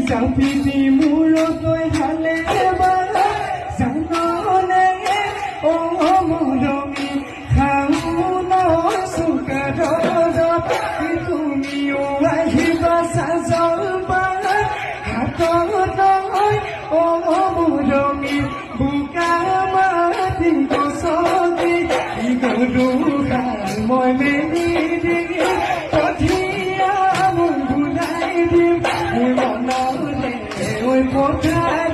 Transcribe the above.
জাপিবি মূৰলৈ হালে জাননে মৰমী শাওণ চুকাৰ তুমিও আহিবা সাজল হাতত মৰমী বোকা মাটি গছকি গৰু মই মেলি দি কঠিয়া মোৰ বুলাই দিম মনলে ঐ পথাৰ